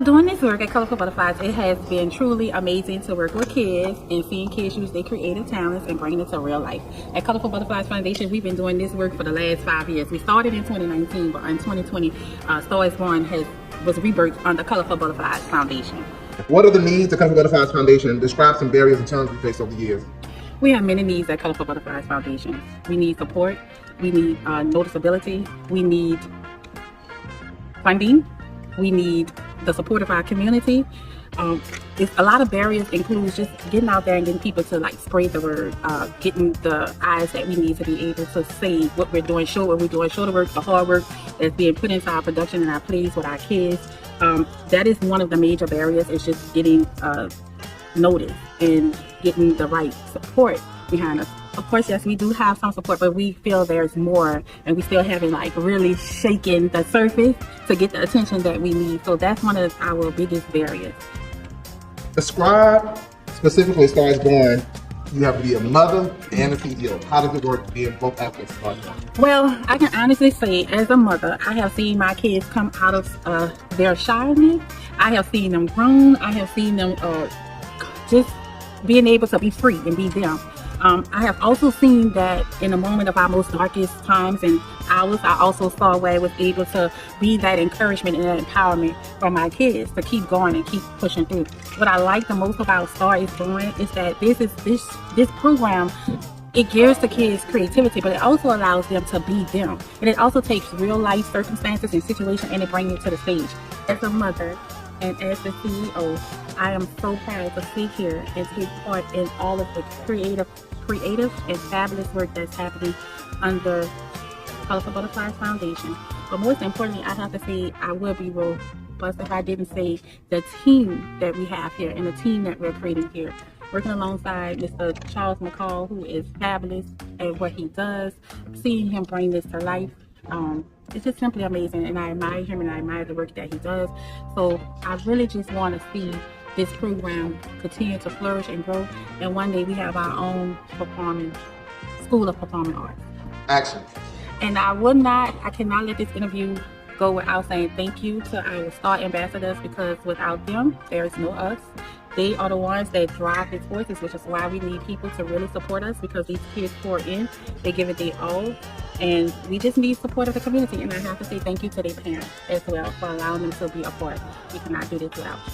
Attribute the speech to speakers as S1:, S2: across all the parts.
S1: Doing this work at Colorful Butterflies, it has been truly amazing to work with kids and seeing kids use their creative talents and bringing it to real life. At Colorful Butterflies Foundation, we've been doing this work for the last 5 years. We started in 2019, but in 2020, Star is Born was rebirthed under Colorful Butterflies Foundation.
S2: What are the needs of Colorful Butterflies Foundation? Describe some barriers and challenges we faced over the years.
S1: We have many needs at Colorful Butterflies Foundation. We need support, we need noticeability, we need funding, we need the support of our community. It's a lot of barriers includes just getting out there and getting people to like spread the word, getting the eyes that we need to be able to say what we're doing, show what we're doing, show the work, the hard work that's being put into our production and our plays with our kids. That is one of the major barriers, is just getting noticed and getting the right support behind us. Of course, yes, we do have some support, but we feel there's more, and we still haven't like really shaken the surface to get the attention that we need. So that's one of our biggest barriers.
S2: Describe specifically Star is Born. You have to be a mother and a CEO. How does it work being both aspects of Star is Born?
S1: Well, I can honestly say, as a mother, I have seen my kids come out of their shyness. I have seen them grown. I have seen them just being able to be free and be them. I have also seen that in the moment of our most darkest times and hours, I also saw where I was able to be that encouragement and that empowerment for my kids to keep going and keep pushing through. What I like the most about Star is Born is that this program, it gives the kids creativity, but it also allows them to be them. And it also takes real life circumstances and situations and it brings it to the stage. As a mother and as the CEO, I am so proud to sit here and take part in all of the creative and fabulous work that's happening under Colorful Butterflies Foundation. But most importantly, I have to say, I would be robust if I didn't say the team that we have here and the team that we're creating here. Working alongside Mr. Charles McCall, who is fabulous at what he does, seeing him bring this to life, it's just simply amazing, and I admire him and I admire the work that he does. So I really just want to see this program continue to flourish and grow, and one day we have our own school of performing arts.
S2: Action.
S1: And I cannot let this interview go without saying thank you to our Star ambassadors, because without them, there is no us. They are the ones that drive these voices, which is why we need people to really support us, because these kids pour in, they give it their all, and we just need support of the community. And I have to say thank you to their parents as well for allowing them to be a part. We cannot do this without you.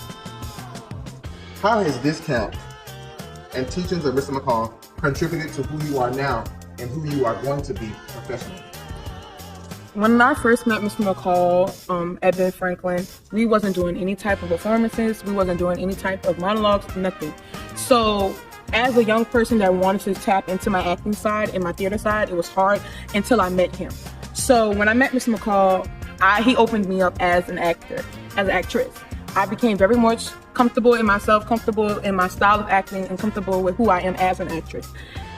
S2: How has this camp and teachings of Mr. McCall contributed to who you are now and who you are going to be professionally?
S3: When I first met Mr. McCall at Ben Franklin, we wasn't doing any type of performances, we wasn't doing any type of monologues, nothing. So as a young person that wanted to tap into my acting side and my theater side, it was hard until I met him. So when I met Mr. McCall, he opened me up as an actor, as an actress. I became very much comfortable in myself, comfortable in my style of acting, and comfortable with who I am as an actress.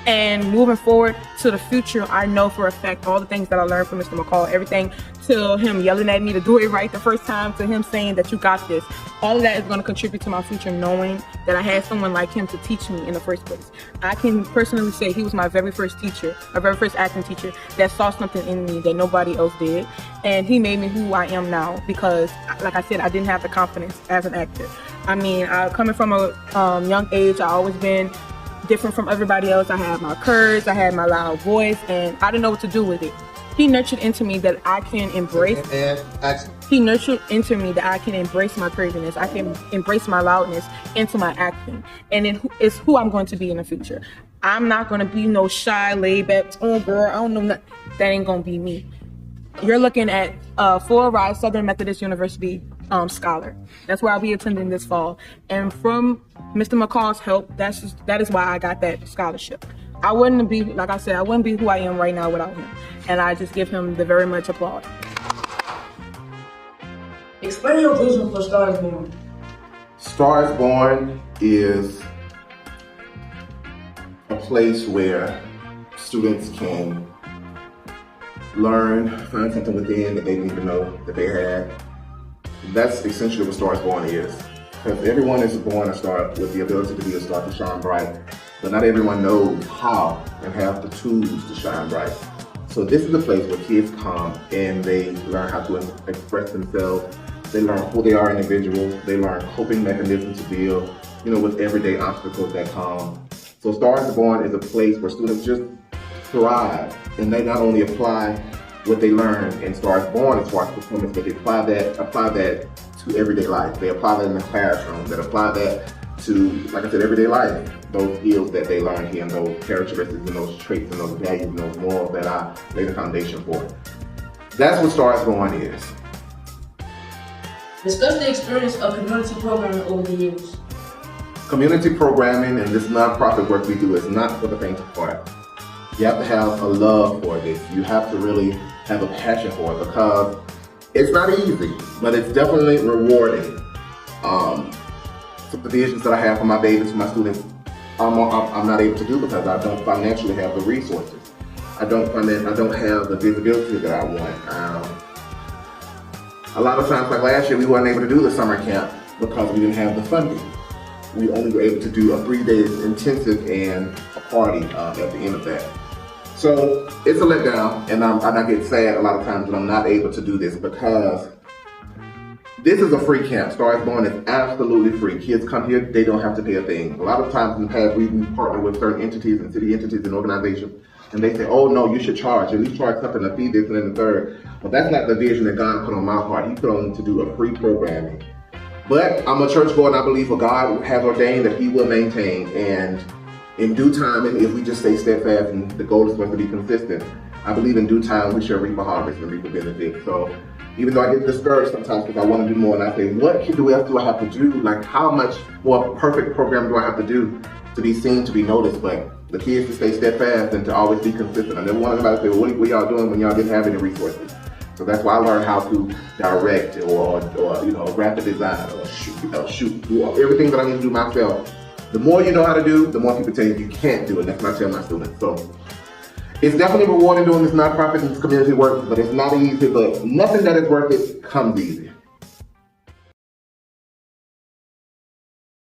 S3: And moving forward to the future, I know for a fact all the things that I learned from Mr. McCall, everything to him yelling at me to do it right the first time, to him saying that you got this, all of that is going to contribute to my future, knowing that I had someone like him to teach me in the first place. I can personally say he was my very first teacher, my very first acting teacher that saw something in me that nobody else did. And he made me who I am now because, like I said, I didn't have the confidence as an actor. I mean, coming from a young age, I always been different from everybody else. I had my courage, I had my loud voice, and I didn't know what to do with it. He nurtured into me that I can embrace. He nurtured into me that I can embrace my craziness. I can embrace my loudness into my acting, and it's who I'm going to be in the future. I'm not going to be no shy, laid back, oh girl, I don't know nothing. That ain't going to be me. You're looking at Full Ride Southern Methodist University scholar. That's where I'll be attending this fall. And from Mr. McCall's help, that is why I got that scholarship. I wouldn't be, like I said, I wouldn't be who I am right now without him. And I just give him the very much applause.
S4: Explain your vision for Star is Born.
S2: Star is Born is a place where students can learn, find something within that they didn't even know that they had. That's essentially what Star is Born is. Because everyone is born a star with the ability to be a star, to shine bright. But not everyone knows how and have the tools to shine bright. So this is a place where kids come and they learn how to express themselves They learn who they are individuals. They learn coping mechanisms to deal, with everyday obstacles that come. So Stars Born is a place where students just thrive, and they not only apply what they learn in Stars Born as far as performance, but they apply that to everyday life. They apply that in the classroom. They apply that to, like I said, everyday life. Those skills that they learn here, and those characteristics and those traits and those values and those morals that I lay the foundation for. That's what Stars Born is.
S4: Discuss the experience of community programming over the years.
S2: Community programming and this nonprofit work we do is not for the faint of heart. You have to have a love for this. You have to really have a passion for it, because it's not easy, but it's definitely rewarding. So the visions that I have for my babies, for my students, I'm not able to do because I don't financially have the resources. I don't have the visibility that I want. A lot of times, like last year, we weren't able to do the summer camp because we didn't have the funding. We only were able to do a 3-day intensive and a party at the end of that. So it's a letdown, and I get sad a lot of times when I'm not able to do this, because this is a free camp. Stars Born is absolutely free. Kids come here, they don't have to pay a thing. A lot of times in the past, we partner with certain entities and city entities and organizations, and they say, oh no, you should charge, at least charge something to feed this and then the third. But that's not the vision that God put on my heart. He put on to do a free programming. But I'm a churchgoer, and I believe what God has ordained that He will maintain. And in due time, and if we just stay steadfast, and the goal is for us to be consistent, I believe in due time we shall reap a harvest and reap a benefit. So even though I get discouraged sometimes because I want to do more, and I say, what else do I have to do? Like, how much more perfect program do I have to do to be seen, to be noticed? But the key is to stay steadfast and to always be consistent. I never want anybody to say, well, what y'all doing when y'all didn't have any resources? So that's why I learned how to direct or graphic design or shoot, do everything that I need to do myself. The more you know how to do, the more people tell you can't do it. That's what I tell my students. So it's definitely rewarding doing this nonprofit and this community work, but it's not easy. But nothing that is worth it comes easy.